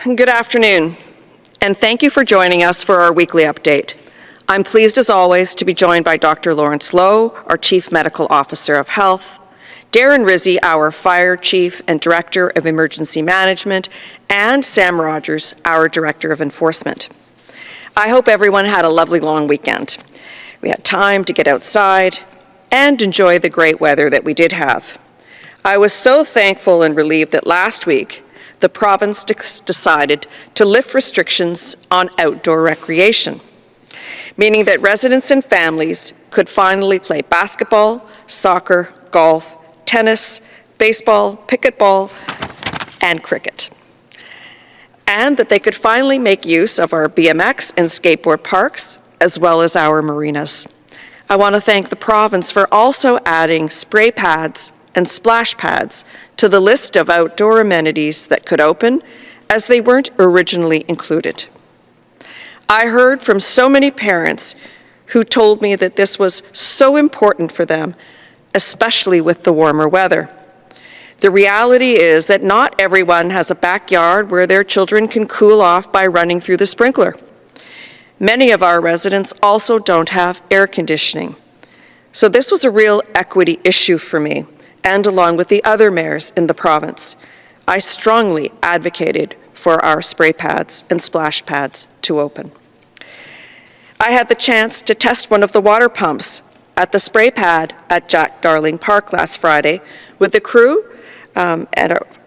Good afternoon, and thank you for joining us for our weekly update. I'm pleased as always to be joined by Dr. Lawrence Lowe, our Chief Medical Officer of Health, Darren Rizzi, our Fire Chief and Director of Emergency Management, and Sam Rogers, our Director of Enforcement. I hope everyone had a lovely long weekend. We had time to get outside and enjoy the great weather that we did have. I was so thankful and relieved that last week the province decided to lift restrictions on outdoor recreation, meaning that residents and families could finally play basketball, soccer, golf, tennis, baseball, pickleball, and cricket. And that they could finally make use of our BMX and skateboard parks, as well as our marinas. I want to thank the province for also adding spray pads and splash pads to the list of outdoor amenities that could open, as they weren't originally included. I heard from so many parents who told me that this was so important for them, especially with the warmer weather. The reality is that not everyone has a backyard where their children can cool off by running through the sprinkler. Many of our residents also don't have air conditioning. So this was a real equity issue for me, and along with the other mayors in the province. I strongly advocated for our spray pads and splash pads to open. I had the chance to test one of the water pumps at the spray pad at Jack Darling Park last Friday with the crew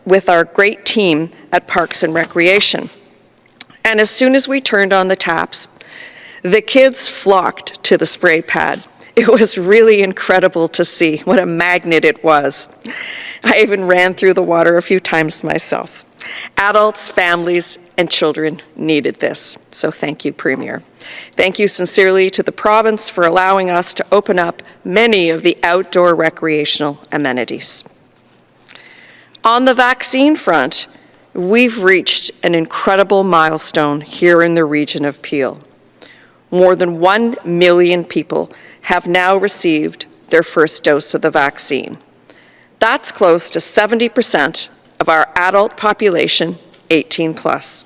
with our great team at Parks and Recreation. And as soon as we turned on the taps, the kids flocked to the spray pad. It was really incredible to see what a magnet it was. I even ran through the water a few times myself. Adults, families, and children needed this. So thank you, Premier. Thank you sincerely to the province for allowing us to open up many of the outdoor recreational amenities. On the vaccine front, we've reached an incredible milestone here in the region of Peel. More than 1 million people have now received their first dose of the vaccine. That's close to 70% of our adult population, 18 plus.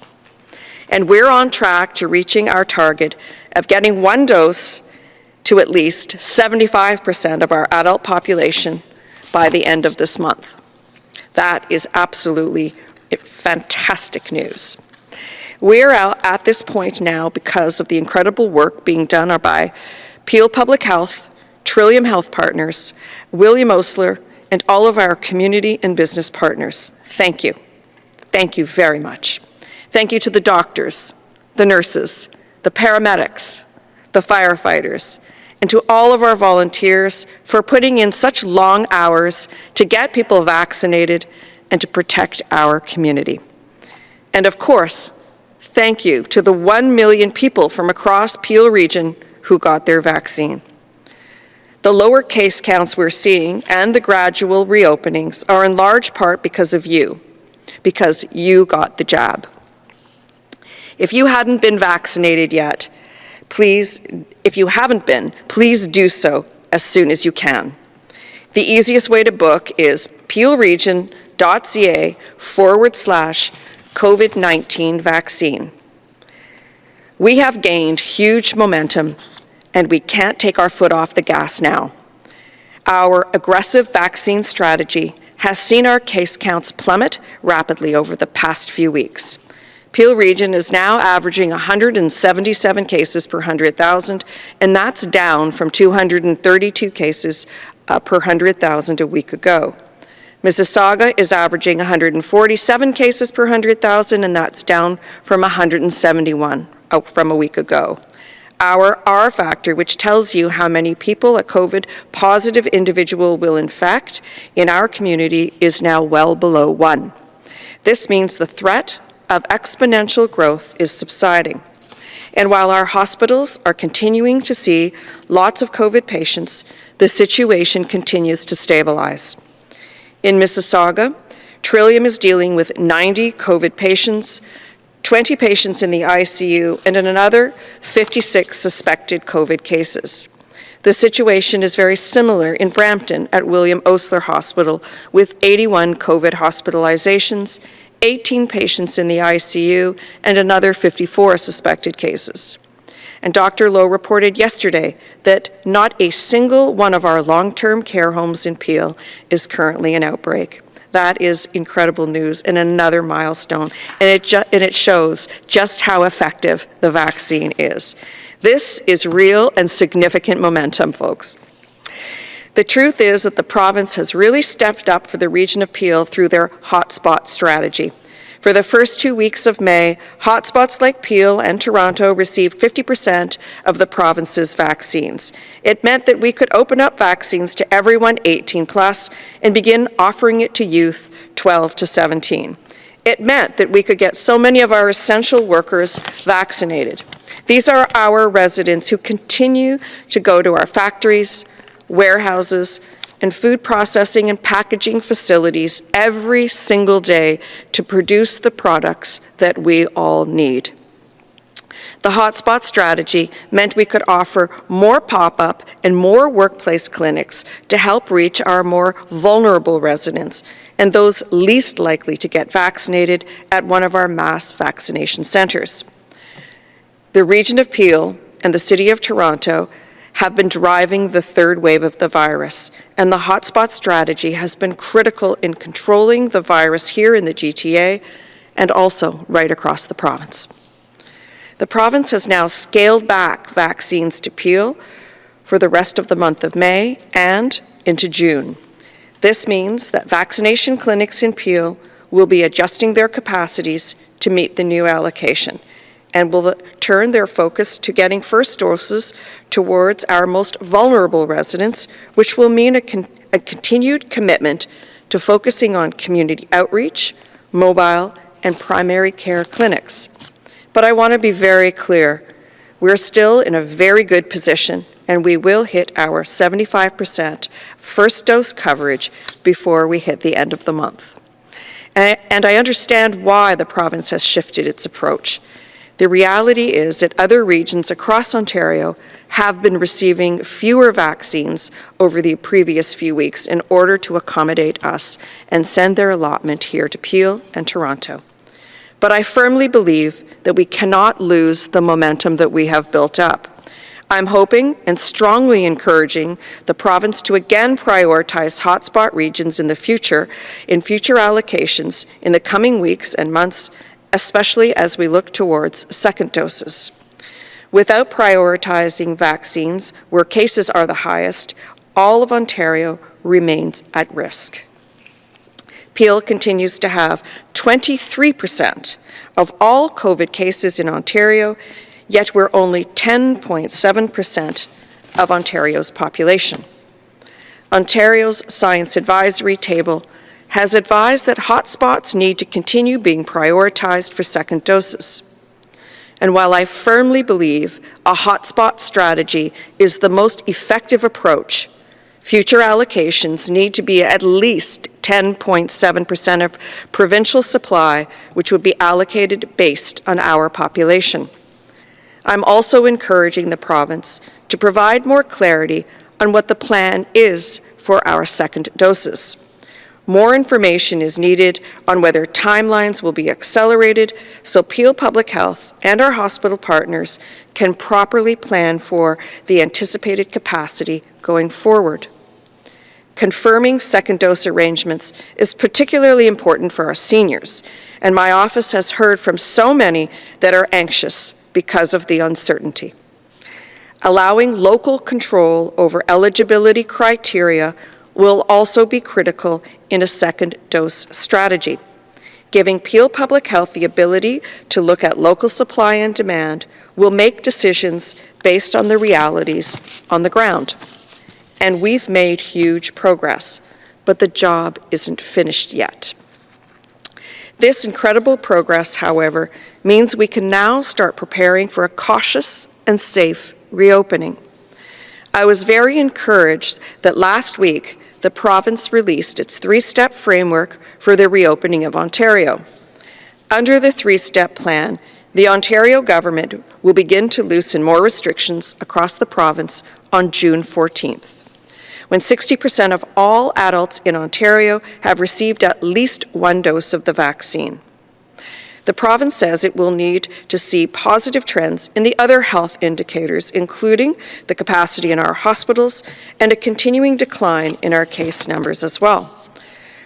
And we're on track to reaching our target of getting one dose to at least 75% of our adult population by the end of this month. That is absolutely fantastic news. We're out at this point now because of the incredible work being done by Peel Public Health, Trillium Health Partners, William Osler, and all of our community and business partners. Thank you. Thank you very much. Thank you to the doctors, the nurses, the paramedics, the firefighters, and to all of our volunteers for putting in such long hours to get people vaccinated and to protect our community. And of course, thank you to the 1 million people from across Peel region who got their vaccine. The lower case counts we're seeing and the gradual reopenings are in large part because of you, because you got the jab. If you hadn't been vaccinated yet, please do so as soon as you can. The easiest way to book is peelregion.ca/COVID-19 vaccine. We have gained huge momentum and we can't take our foot off the gas now. Our aggressive vaccine strategy has seen our case counts plummet rapidly over the past few weeks. Peel Region is now averaging 177 cases per 100,000, and that's down from 232 cases per 100,000 a week ago. Mississauga is averaging 147 cases per 100,000, and that's down from 171 from a week ago. Our R factor, which tells you how many people a COVID-positive individual will infect in our community, is now well below 1. This means the threat of exponential growth is subsiding. And while our hospitals are continuing to see lots of COVID patients, the situation continues to stabilize. In Mississauga, Trillium is dealing with 90 COVID patients, 20 patients in the ICU, and in another 56 suspected COVID cases. The situation is very similar in Brampton at William Osler Hospital with 81 COVID hospitalizations 18 patients in the ICU and another 54 suspected cases. And Dr. Lowe reported yesterday that not a single one of our long-term care homes in Peel is currently in outbreak. That is incredible news and another milestone, and it shows just how effective the vaccine is. This is real and significant momentum, folks. The truth is that the province has really stepped up for the region of Peel through their hotspot strategy. For the first 2 weeks of May, hotspots like Peel and Toronto received 50% of the province's vaccines. It meant that we could open up vaccines to everyone 18 plus and begin offering it to youth 12 to 17. It meant that we could get so many of our essential workers vaccinated. These are our residents who continue to go to our factories, warehouses, and food processing and packaging facilities every single day to produce the products that we all need. The hotspot strategy meant we could offer more pop-up and more workplace clinics to help reach our more vulnerable residents and those least likely to get vaccinated at one of our mass vaccination centres. The region of Peel and the City of Toronto have been driving the third wave of the virus, and the hotspot strategy has been critical in controlling the virus here in the GTA and also right across the province. The province has now scaled back vaccines to Peel for the rest of the month of May and into June. This means that vaccination clinics in Peel will be adjusting their capacities to meet the new allocation and will turn their focus to getting first doses towards our most vulnerable residents, which will mean a continued commitment to focusing on community outreach, mobile, and primary care clinics. But I want to be very clear, we're still in a very good position, and we will hit our 75% first dose coverage before we hit the end of the month. And I understand why the province has shifted its approach. The reality is that other regions across Ontario have been receiving fewer vaccines over the previous few weeks in order to accommodate us and send their allotment here to Peel and Toronto. But I firmly believe that we cannot lose the momentum that we have built up. I'm hoping and strongly encouraging the province to again prioritize hotspot regions in future allocations in the coming weeks and months, especially as we look towards second doses. Without prioritizing vaccines where cases are the highest, all of Ontario remains at risk. Peel continues to have 23% of all COVID cases in Ontario, yet we're only 10.7% of Ontario's population. Ontario's Science Advisory Table has advised that hotspots need to continue being prioritized for second doses. And while I firmly believe a hotspot strategy is the most effective approach, future allocations need to be at least 10.7% of provincial supply, which would be allocated based on our population. I'm also encouraging the province to provide more clarity on what the plan is for our second doses. More information is needed on whether timelines will be accelerated so Peel Public Health and our hospital partners can properly plan for the anticipated capacity going forward. Confirming second dose arrangements is particularly important for our seniors, and my office has heard from so many that are anxious because of the uncertainty. Allowing local control over eligibility criteria will also be critical in a second dose strategy. Giving Peel Public Health the ability to look at local supply and demand will make decisions based on the realities on the ground. And we've made huge progress, but the job isn't finished yet. This incredible progress, however, means we can now start preparing for a cautious and safe reopening. I was very encouraged that last week the province released its three-step framework for the reopening of Ontario. Under the three-step plan, the Ontario government will begin to loosen more restrictions across the province on June 14th, when 60% of all adults in Ontario have received at least one dose of the vaccine. The province says it will need to see positive trends in the other health indicators, including the capacity in our hospitals and a continuing decline in our case numbers as well.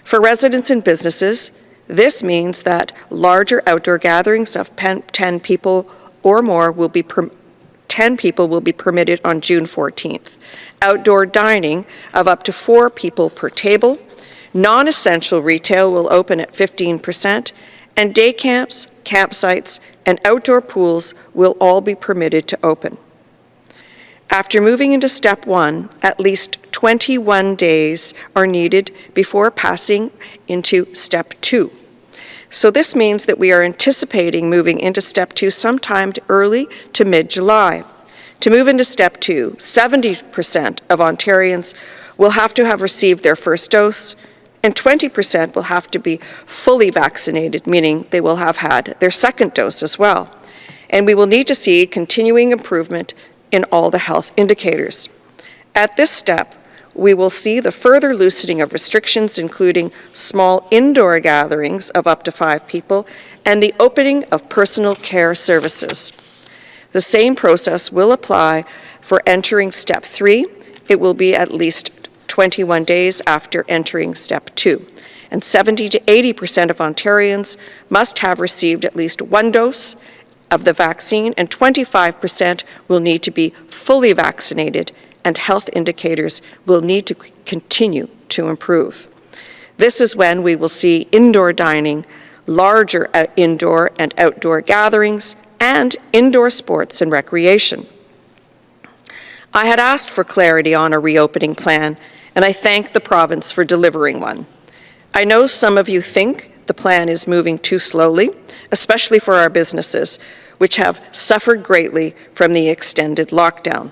For residents and businesses, this means that larger outdoor gatherings of 10 people or more will be 10 people will be permitted on June 14th. Outdoor dining of up to 4 people per table. Non-essential retail will open at 15%, and day camps, campsites, and outdoor pools will all be permitted to open. After moving into Step 1, at least 21 days are needed before passing into Step 2. So this means that we are anticipating moving into Step 2 sometime early to mid-July. To move into Step 2, 70% of Ontarians will have to have received their first dose, and 20% will have to be fully vaccinated, meaning they will have had their second dose as well. And we will need to see continuing improvement in all the health indicators. At this step, we will see the further loosening of restrictions, including small indoor gatherings of up to 5 people and the opening of personal care services. The same process will apply for entering Step 3. It will be at least 21 days after entering Step 2, and 70 to 80% of Ontarians must have received at least 1 dose of the vaccine, and 25% will need to be fully vaccinated, and health indicators will need to continue to improve. This is when we will see indoor dining, larger indoor and outdoor gatherings, and indoor sports and recreation. I had asked for clarity on a reopening plan, and I thank the province for delivering one. I know some of you think the plan is moving too slowly, especially for our businesses, which have suffered greatly from the extended lockdown.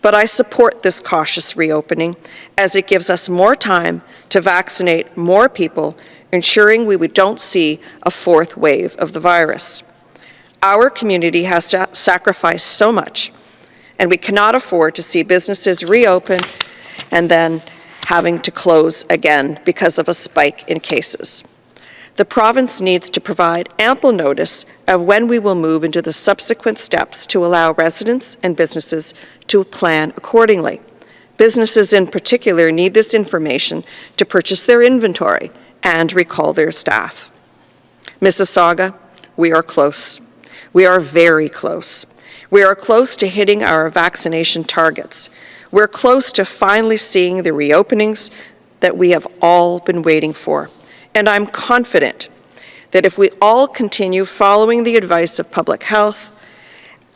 But I support this cautious reopening as it gives us more time to vaccinate more people, ensuring we don't see a 4th wave of the virus. Our community has to sacrifice so much, and we cannot afford to see businesses reopen and then having to close again because of a spike in cases. The province needs to provide ample notice of when we will move into the subsequent steps to allow residents and businesses to plan accordingly. Businesses in particular need this information to purchase their inventory and recall their staff. Mississauga, we are close. We are very close. We are close to hitting our vaccination targets. We're close to finally seeing the reopenings that we have all been waiting for. And I'm confident that if we all continue following the advice of public health,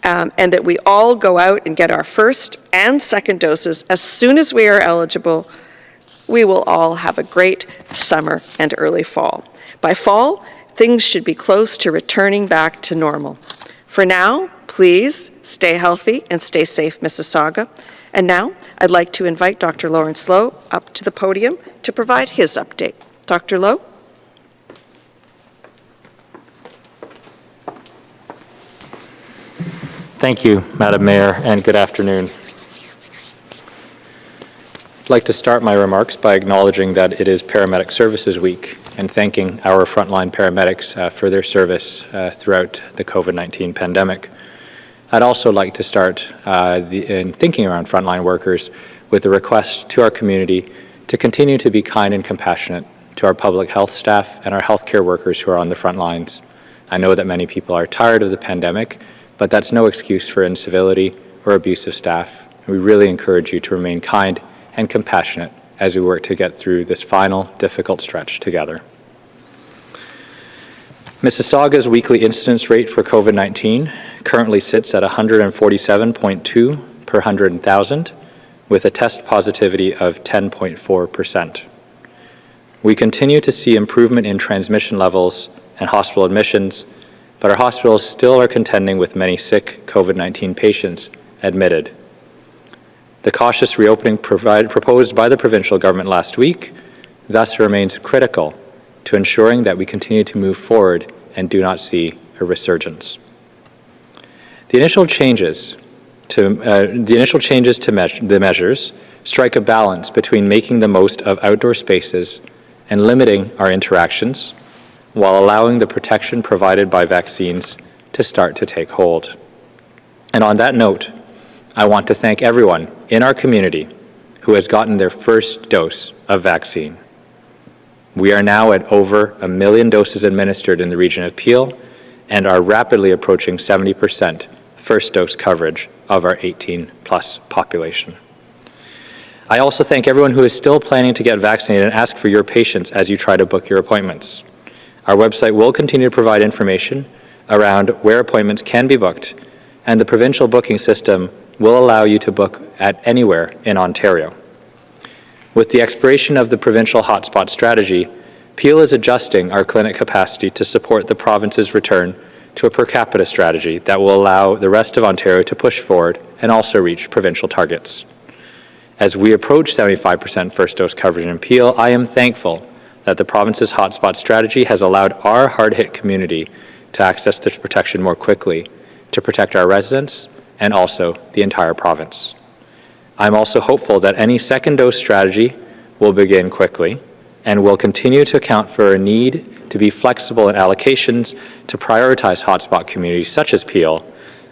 and that we all go out and get our first and second doses as soon as we are eligible, we will all have a great summer and early fall. By fall, things should be close to returning back to normal. For now, please stay healthy and stay safe, Mississauga. And now, I'd like to invite Dr. Lawrence Loh up to the podium to provide his update. Dr. Loh? Thank you, Madam Mayor, and good afternoon. I'd like to start my remarks by acknowledging that it is Paramedic Services Week and thanking our frontline paramedics for their service throughout the COVID-19 pandemic. I'd also like to start in thinking around frontline workers with a request to our community to continue to be kind and compassionate to our public health staff and our healthcare workers who are on the front lines. I know that many people are tired of the pandemic, but that's no excuse for incivility or abuse of staff. We really encourage you to remain kind and compassionate as we work to get through this final difficult stretch together. Mississauga's weekly incidence rate for COVID-19 currently sits at 147.2 per 100,000, with a test positivity of 10.4%. We continue to see improvement in transmission levels and hospital admissions, but our hospitals still are contending with many sick COVID-19 patients admitted. The cautious reopening proposed by the provincial government last week thus remains critical to ensuring that we continue to move forward and do not see a resurgence. The initial changes to the measures strike a balance between making the most of outdoor spaces and limiting our interactions, while allowing the protection provided by vaccines to start to take hold. And on that note, I want to thank everyone in our community who has gotten their first dose of vaccine. We are now at over 1 million doses administered in the region of Peel and are rapidly approaching 70% first dose coverage of our 18-plus population. I also thank everyone who is still planning to get vaccinated and ask for your patience as you try to book your appointments. Our website will continue to provide information around where appointments can be booked, and the provincial booking system will allow you to book at anywhere in Ontario. With the expiration of the provincial hotspot strategy, Peel is adjusting our clinic capacity to support the province's return to a per capita strategy that will allow the rest of Ontario to push forward and also reach provincial targets. As we approach 75% first dose coverage in Peel, I am thankful that the province's hotspot strategy has allowed our hard-hit community to access the protection more quickly to protect our residents and also the entire province. I'm also hopeful that any second dose strategy will begin quickly and will continue to account for a need to be flexible in allocations to prioritize hotspot communities such as Peel,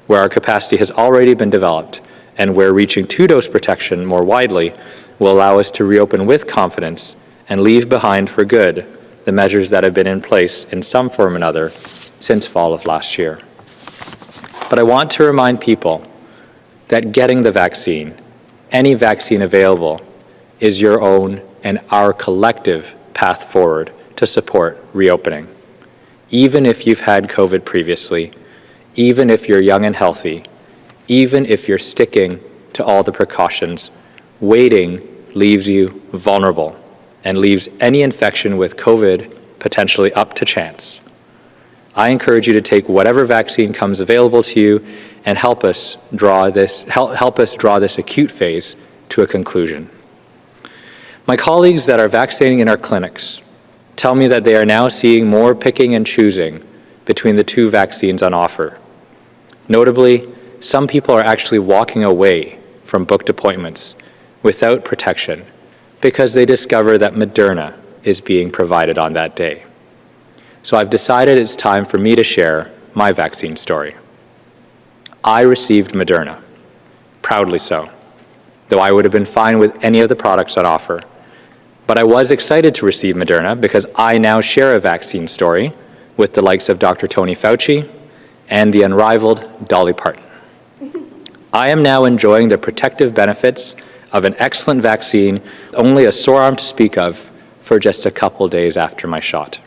where our capacity has already been developed and where reaching two-dose protection more widely will allow us to reopen with confidence and leave behind for good the measures that have been in place in some form or another since fall of last year. But I want to remind people that getting the vaccine, any vaccine available, is your own and our collective path forward to support reopening. Even if you've had COVID previously, even if you're young and healthy, even if you're sticking to all the precautions, waiting leaves you vulnerable and leaves any infection with COVID potentially up to chance. I encourage you to take whatever vaccine comes available to you and help us draw this acute phase to a conclusion. My colleagues that are vaccinating in our clinics tell me that they are now seeing more picking and choosing between the two vaccines on offer. Notably, some people are actually walking away from booked appointments without protection because they discover that Moderna is being provided on that day. So I've decided it's time for me to share my vaccine story. I received Moderna, proudly so, though I would have been fine with any of the products on offer. But I was excited to receive Moderna because I now share a vaccine story with the likes of Dr. Tony Fauci and the unrivaled Dolly Parton. I am now enjoying the protective benefits of an excellent vaccine, only a sore arm to speak of, for just a couple days after my shot.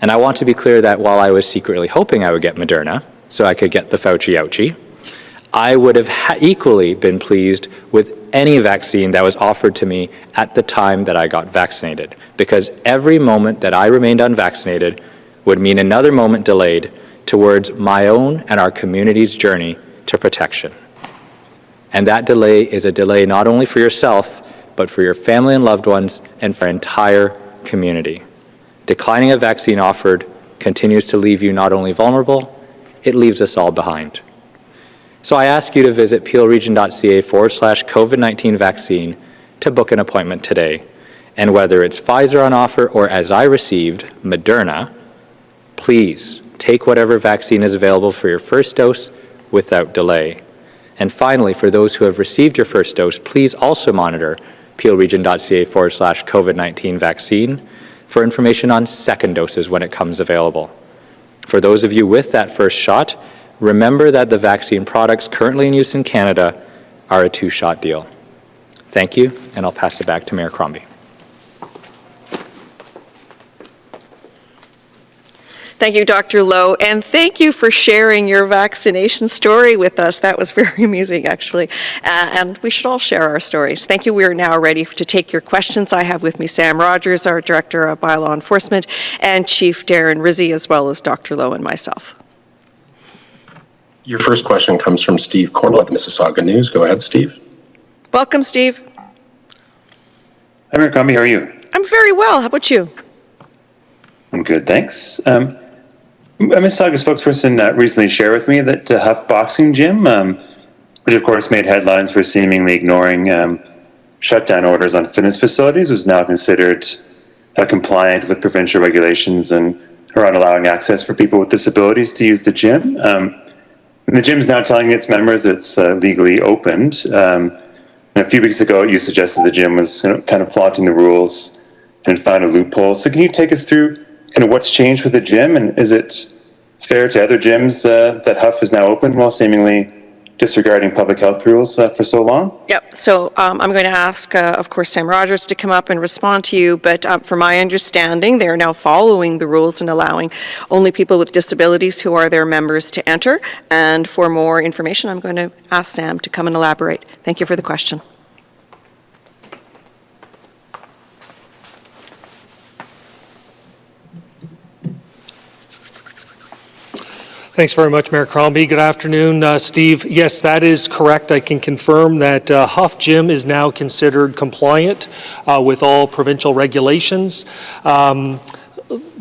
And I want to be clear that while I was secretly hoping I would get Moderna, so I could get the Fauci ouchie, I would have equally been pleased with any vaccine that was offered to me at the time that I got vaccinated, because every moment that I remained unvaccinated would mean another moment delayed towards my own and our community's journey to protection. And that delay is a delay not only for yourself, but for your family and loved ones and for our entire community. Declining a vaccine offered continues to leave you not only vulnerable, it leaves us all behind. So I ask you to visit peelregion.ca/COVID-19 vaccine to book an appointment today. And whether it's Pfizer on offer or, as I received, Moderna, please take whatever vaccine is available for your first dose without delay. And finally, for those who have received your first dose, please also monitor peelregion.ca/COVID-19 vaccine for information on second doses when it comes available. For those of you with that first shot, remember that the vaccine products currently in use in Canada are a two-shot deal. Thank you, and I'll pass it back to Mayor Crombie. Thank you, Dr. Lowe, and thank you for sharing your vaccination story with us. That was very amusing, actually, and we should all share our stories. Thank you. We are now ready to take your questions. I have with me Sam Rogers, our Director of Bylaw Enforcement, and Chief Darren Rizzi, as well as Dr. Lowe and myself. Your first question comes from Steve Cornwell at the Mississauga News. Go ahead, Steve. Welcome, Steve. Hi, Mayor Crombie. How are you? I'm very well. How about you? I'm good, thanks. A Mississauga spokesperson recently shared with me that Huff Boxing Gym, which of course made headlines for seemingly ignoring shutdown orders on fitness facilities, was now considered compliant with provincial regulations and around allowing access for people with disabilities to use the gym. And the gym is now telling its members it's legally opened. And a few weeks ago, you suggested the gym was kind of flaunting the rules and found a loophole. So can you take us through kind of what's changed with the gym, and is it fair to other gyms that Huff is now open while seemingly disregarding public health rules for so long? Yep. So I'm going to ask, of course, Sam Rogers to come up and respond to you. But from my understanding, they're now following the rules and allowing only people with disabilities who are their members to enter. And for more information, I'm going to ask Sam to come and elaborate. Thank you for the question. Thanks very much, Mayor Crombie. Good afternoon, Steve. Yes, that is correct. I can confirm that Huff Gym is now considered compliant with all provincial regulations.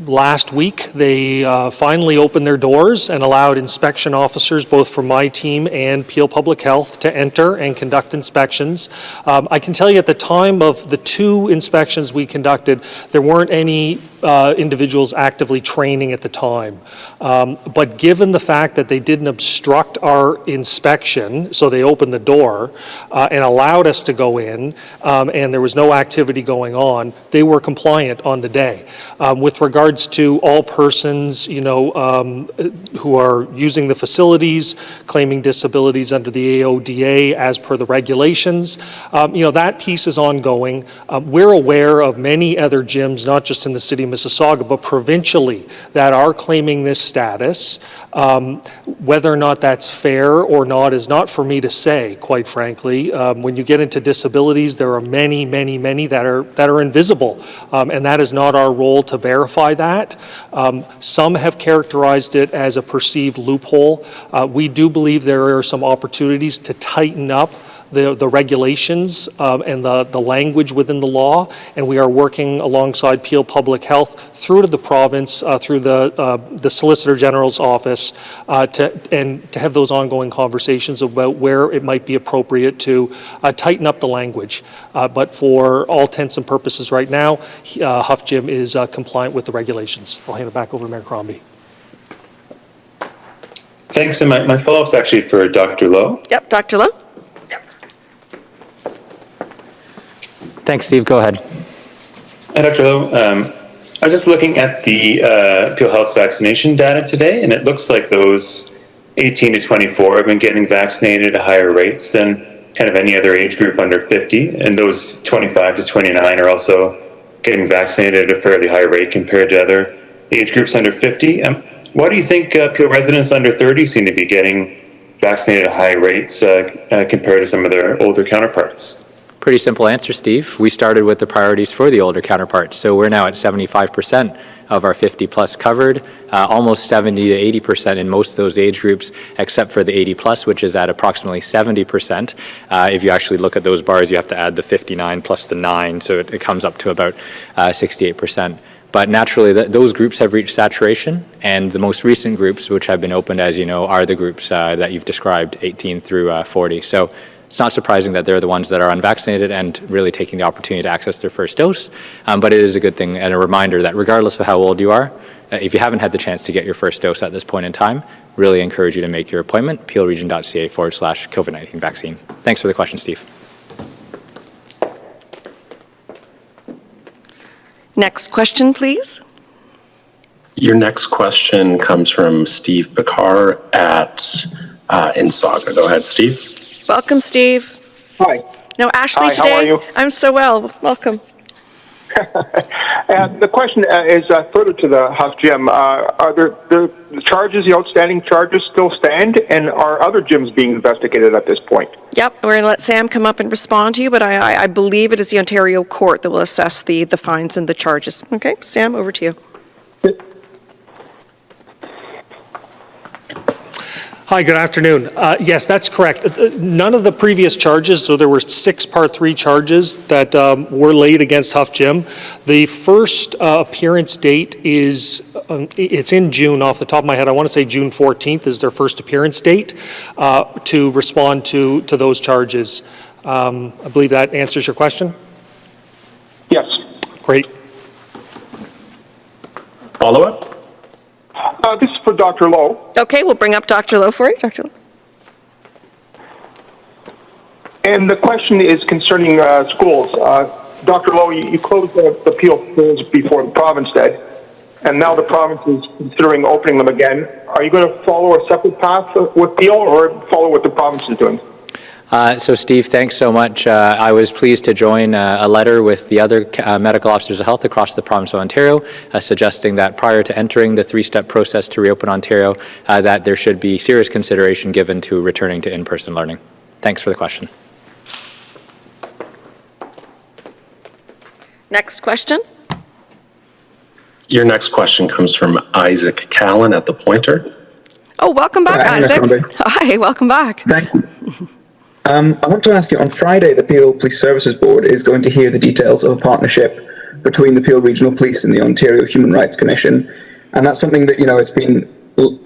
Last week, they finally opened their doors and allowed inspection officers, both from my team and Peel Public Health, to enter and conduct inspections. I can tell you at the time of the 2 inspections we conducted, there weren't any individuals actively training at the time. But given the fact that they didn't obstruct our inspection, so they opened the door and allowed us to go in, and there was no activity going on, they were compliant on the day. With regards to all persons, who are using the facilities, claiming disabilities under the AODA as per the regulations, that piece is ongoing. We're aware of many other gyms, not just in the city of Mississauga, but provincially, that are claiming this status. Whether or not that's fair or not is not for me to say, quite frankly. When you get into disabilities, there are many, many, many that are invisible, and that is not our role to verify that. Some have characterized it as a perceived loophole. We do believe there are some opportunities to tighten up the regulations and the language within the law, and we are working alongside Peel Public Health through to the province, through the Solicitor General's office, to have those ongoing conversations about where it might be appropriate to tighten up the language. But for all intents and purposes right now, Huff Gym is compliant with the regulations. I'll hand it back over to Mayor Crombie. Thanks. And my follow-up is actually for Dr. Lowe. Yep, Dr. Lowe. Thanks, Steve. Go ahead. Dr. Lowe, I was just looking at the Peel Health's vaccination data today, and it looks like those 18 to 24 have been getting vaccinated at higher rates than kind of any other age group under 50, and those 25 to 29 are also getting vaccinated at a fairly high rate compared to other age groups under 50. Why do you think Peel residents under 30 seem to be getting vaccinated at high rates compared to some of their older counterparts? Pretty simple answer, Steve. We started with the priorities for the older counterparts. So we're now at 75% of our 50 plus covered, almost 70 to 80% in most of those age groups, except for the 80 plus, which is at approximately 70%. If you actually look at those bars, you have to add the 59 plus the 9, so it comes up to about 68%. But naturally, those groups have reached saturation, and the most recent groups, which have been opened, as you know, are the groups that you've described, 18 through 40. So it's not surprising that they're the ones that are unvaccinated and really taking the opportunity to access their first dose. But it is a good thing and a reminder that regardless of how old you are, if you haven't had the chance to get your first dose at this point in time, really encourage you to make your appointment, peelregion.ca/COVID-19 vaccine. Thanks for the question, Steve. Next question, please. Your next question comes from Steve Picard at Mississauga. Go ahead, Steve. Welcome, Steve. Hi. Now, Ashley, Hi, today, how are you? I'm so well. Welcome. The question is further to the Huff Gym. Are the charges, the outstanding charges, still stand, and are other gyms being investigated at this point? Yep, we're going to let Sam come up and respond to you, but I believe it is the Ontario court that will assess the fines and the charges. Okay, Sam, over to you. Hi, good afternoon. Yes, that's correct. None of the previous charges, so there were 6 Part 3 charges that were laid against Huff Gym. The first appearance date is, it's in June off the top of my head. I want to say June 14th is their first appearance date to respond to those charges. I believe that answers your question? Yes. Great. Follow-up? This is for Dr. Lowe. Okay, we'll bring up Dr. Lowe for you. Dr. Lowe. And the question is concerning schools. Dr. Lowe, you closed the Peel schools before the province did, and now the province is considering opening them again. Are you going to follow a separate path with Peel or follow what the province is doing? So Steve, thanks so much. I was pleased to join a letter with the other medical officers of health across the province of Ontario, suggesting that prior to entering the three-step process to reopen Ontario, that there should be serious consideration given to returning to in-person learning. Thanks for the question. Next question. Your next question comes from Isaac Callan at the Pointer. Oh, welcome back, Isaac. Hi, welcome back. Thank you. I want to ask you, on Friday, the Peel Police Services Board is going to hear the details of a partnership between the Peel Regional Police and the Ontario Human Rights Commission. And that's something that, it's been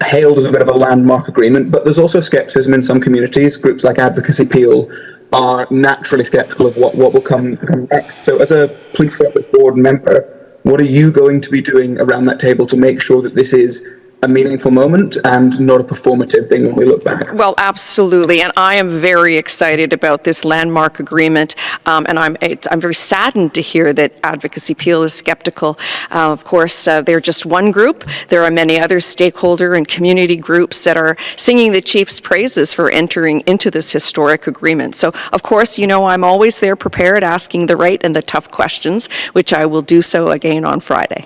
hailed as a bit of a landmark agreement, but there's also scepticism in some communities. Groups like Advocacy Peel are naturally sceptical of what will come next. So as a Police Service Board member, what are you going to be doing around that table to make sure that this is a meaningful moment and not a performative thing when we look back? Well, absolutely, and I am very excited about this landmark agreement, and I'm very saddened to hear that Advocacy Peel is skeptical. Of course, they're just one group. There are many other stakeholder and community groups that are singing the Chief's praises for entering into this historic agreement. So, of course, I'm always there prepared, asking the right and the tough questions, which I will do so again on Friday.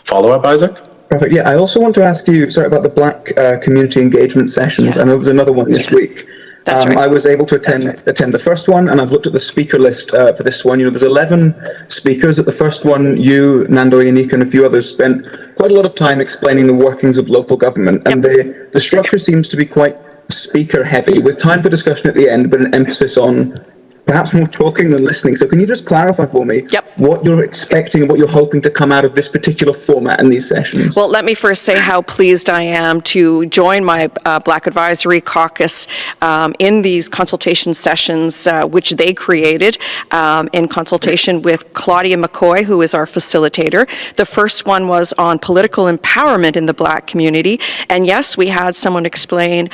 Follow-up, Isaac? Perfect. Yeah, I also want to ask you, about the Black community engagement sessions. Yes. I know there's another one this week. That's right. I was able to attend the first one, and I've looked at the speaker list for this one. There's 11 speakers. At the first one, you, Nando, Yanika, and a few others spent quite a lot of time explaining the workings of local government. And the structure seems to be quite speaker-heavy, with time for discussion at the end, but an emphasis on perhaps more talking than listening. So can you just clarify for me what you're expecting and what you're hoping to come out of this particular format in these sessions? Well, let me first say how pleased I am to join my Black Advisory Caucus in these consultation sessions, which they created in consultation with Claudia McCoy, who is our facilitator. The first one was on political empowerment in the Black community. And yes, we had someone explain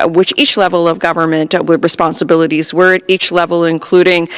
which each level of government what responsibilities were at each level, including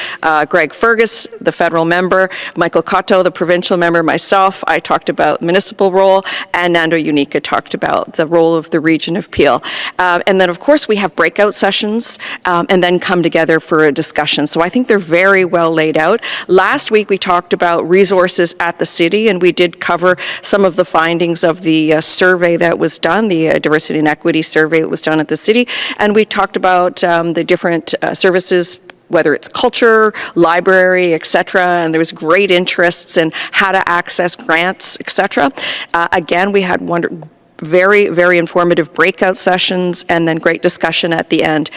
Greg Fergus, the federal member, Michael Cotto, the provincial member, myself. I talked about municipal role, and Nando Unica talked about the role of the region of Peel. And then, of course, we have breakout sessions and then come together for a discussion. So I think they're very well laid out. Last week, we talked about resources at the city, and we did cover some of the findings of the survey that was done, the diversity and equity survey that was done at the city. And we talked about the different services, whether it's culture, library, etc., and there was great interests in how to access grants, etc. Again, we had very, very informative breakout sessions and then great discussion at the end.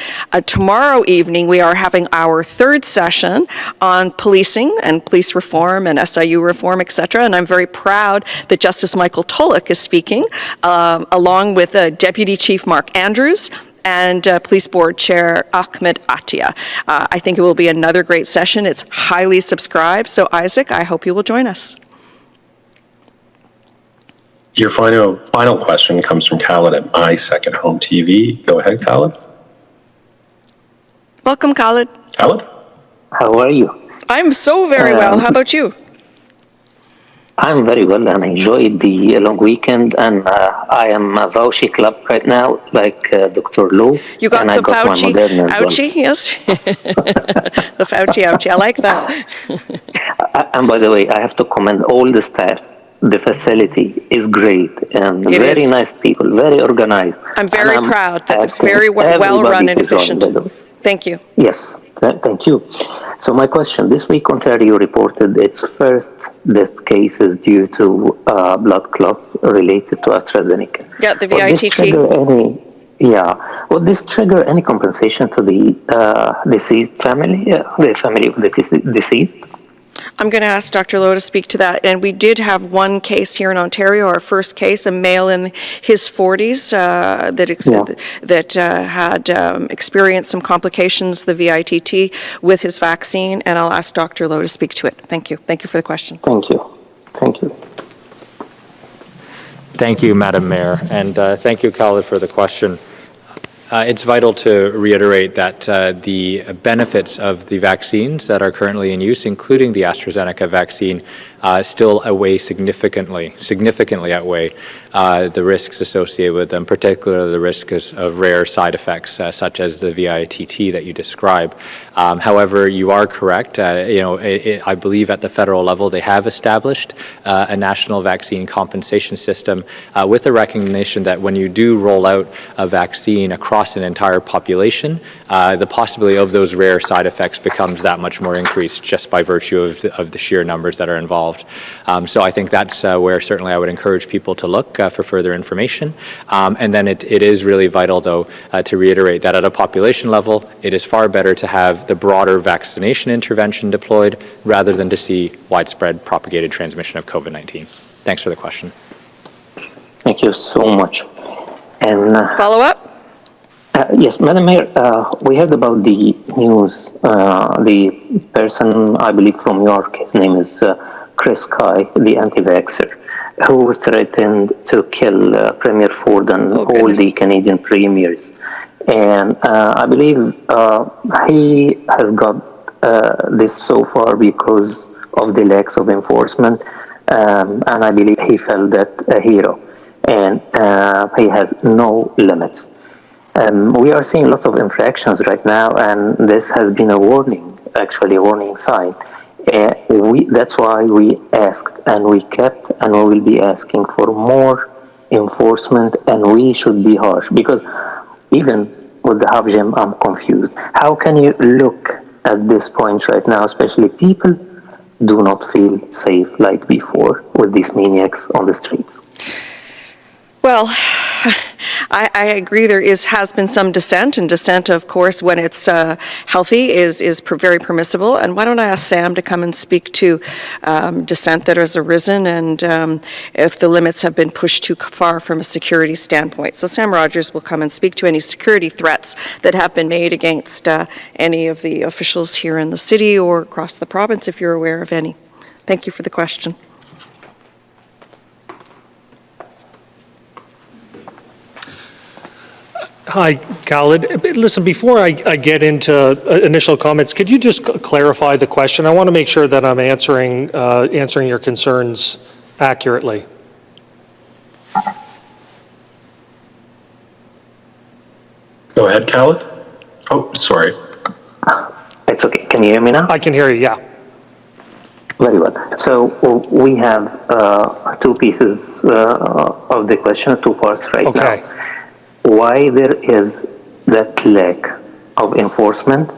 Tomorrow evening, we are having our third session on policing and police reform and SIU reform, etc., and I'm very proud that Justice Michael Tulloch is speaking, along with Deputy Chief Mark Andrews and Police Board Chair Ahmed Attia. I think it will be another great session. It's highly subscribed. So, Isaac, I hope you will join us. Your final question comes from Khaled at My Second Home TV. Go ahead, Khaled. Welcome, Khaled. Khaled? How are you? I'm so very well. How about you? I'm very well, and I enjoyed the long weekend, and I am a Fauci club right now, like Dr. Lowe. You got the Fauci ouchie, yes? The Fauci ouchie, I like that. And by the way, I have to commend all the staff. The facility is great, and very nice people, very organized. I'm very proud that it's very well run and efficient. Thank you. Yes, thank you. So my question, this week Ontario reported its first death cases due to blood clots related to AstraZeneca. Yeah, the VITT. Would this trigger any compensation to the deceased family, the family of the deceased? I'm going to ask Dr. Lowe to speak to that. And we did have one case here in Ontario, our first case, a male in his 40s that had experienced some complications, the VITT, with his vaccine. And I'll ask Dr. Lowe to speak to it. Thank you. Thank you for the question. Thank you. Thank you. Thank you, Madam Mayor, and thank you, Khaled, for the question. It's vital to reiterate that the benefits of the vaccines that are currently in use, including the AstraZeneca vaccine, still significantly outweigh the risks associated with them, particularly the risks of rare side effects such as the VITT that you describe. However, you are correct. I believe at the federal level they have established a national vaccine compensation system with the recognition that when you do roll out a vaccine across an entire population, the possibility of those rare side effects becomes that much more increased just by virtue of the sheer numbers that are involved. So I think that's where certainly I would encourage people to look for further information. And then it is really vital, though, to reiterate that at a population level, it is far better to have the broader vaccination intervention deployed rather than to see widespread propagated transmission of COVID-19. Thanks for the question. Thank you so much. And Follow up? yes, Madam Mayor, we heard about the news. The person, I believe from York, his name is Chris Kye, the anti-vaxxer, who threatened to kill Premier Ford and all the Canadian premiers. And I believe he has got this so far because of the lack of enforcement. And I believe he felt that a hero. And he has no limits. We are seeing lots of infractions right now, and this has been a warning, actually a warning sign. That's why we asked, and we kept, and we will be asking for more enforcement, and we should be harsh. Because even with the half gym, I'm confused. How can you look at this point right now, especially people do not feel safe like before with these maniacs on the streets? Well, I agree there has been some dissent, and dissent, of course, when it's healthy is very permissible. And why don't I ask Sam to come and speak to dissent that has arisen and if the limits have been pushed too far from a security standpoint. So Sam Rogers will come and speak to any security threats that have been made against any of the officials here in the city or across the province, if you're aware of any. Thank you for the question. Hi, Khaled. Listen, before I get into initial comments, could you just clarify the question? I want to make sure that I'm answering your concerns accurately. Go ahead, Khaled. Oh, sorry. It's okay. Can you hear me now? I can hear you, yeah. Very well. So we have two pieces of the question, two parts right now. Why there is that lack of enforcement,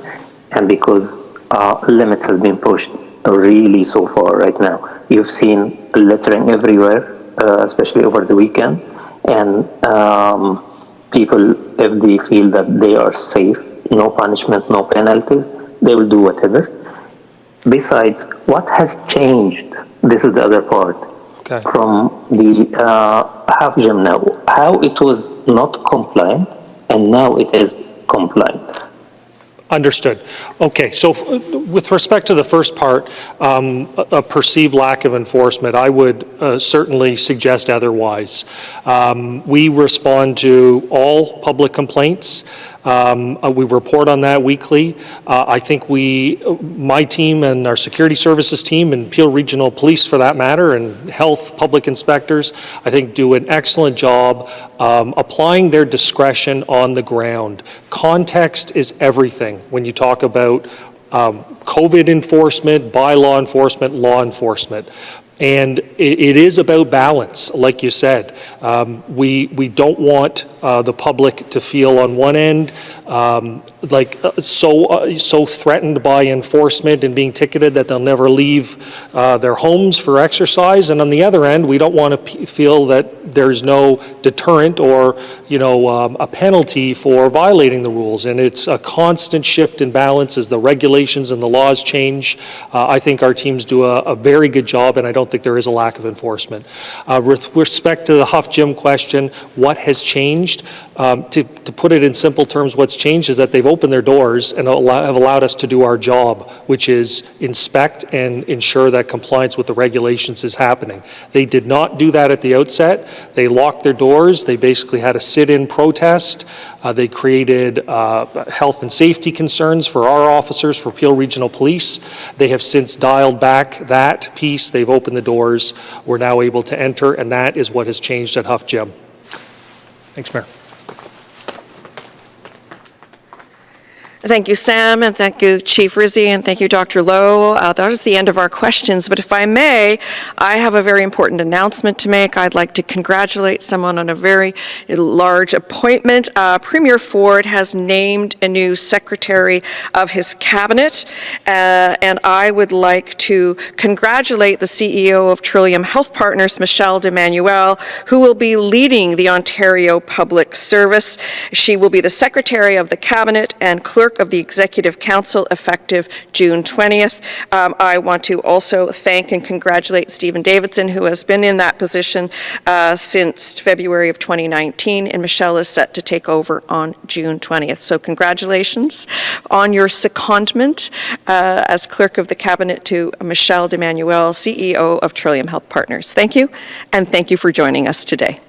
and because limits have been pushed really so far right now. You've seen littering everywhere, especially over the weekend, and people, if they feel that they are safe, no punishment, no penalties, they will do whatever. Besides, what has changed? This is the other part. From the half gym now, how it was not compliant and now it is compliant. Understood. Okay, so with respect to the first part, a perceived lack of enforcement, I would certainly suggest otherwise. We respond to all public complaints. We report on that weekly. I think my team and our security services team and Peel Regional Police for that matter, and health public inspectors, I think do an excellent job applying their discretion on the ground. Context is everything when you talk about COVID enforcement, bylaw enforcement, law enforcement. And it is about balance, like you said. We don't want the public to feel on one end so threatened by enforcement and being ticketed that they'll never leave their homes for exercise, and on the other end, we don't want to feel that there's no deterrent or a penalty for violating the rules. And it's a constant shift in balance as the regulations and the laws change. I think our teams do a very good job, and I don't think there is a lack of enforcement. With respect to the Huff Gym question, what has changed? To put it in simple terms, what's changed is that they've opened their doors and have allowed us to do our job, which is inspect and ensure that compliance with the regulations is happening. They did not do that at the outset. They locked their doors. They basically had a sit-in protest. They created health and safety concerns for our officers, for Peel Regional Police. They have since dialed back that piece. They've opened the doors. We're now able to enter, and that is what has changed at Huff Gym. Thanks, Mayor. Thank you, Sam, and thank you, Chief Rizzi, and thank you, Dr. Lowe. That is the end of our questions, but if I may, I have a very important announcement to make. I'd like to congratulate someone on a very large appointment. Premier Ford has named a new secretary of his cabinet, and I would like to congratulate the CEO of Trillium Health Partners, Michelle D'Emmanuel, who will be leading the Ontario Public Service. She will be the Secretary of the Cabinet and Clerk of the Executive Council effective June 20th. I want to also thank and congratulate Stephen Davidson, who has been in that position since February of 2019, and Michelle is set to take over on June 20th. So congratulations on your secondment as Clerk of the Cabinet to Michelle D'Emmanuel, CEO of Trillium Health Partners. Thank you, and thank you for joining us today.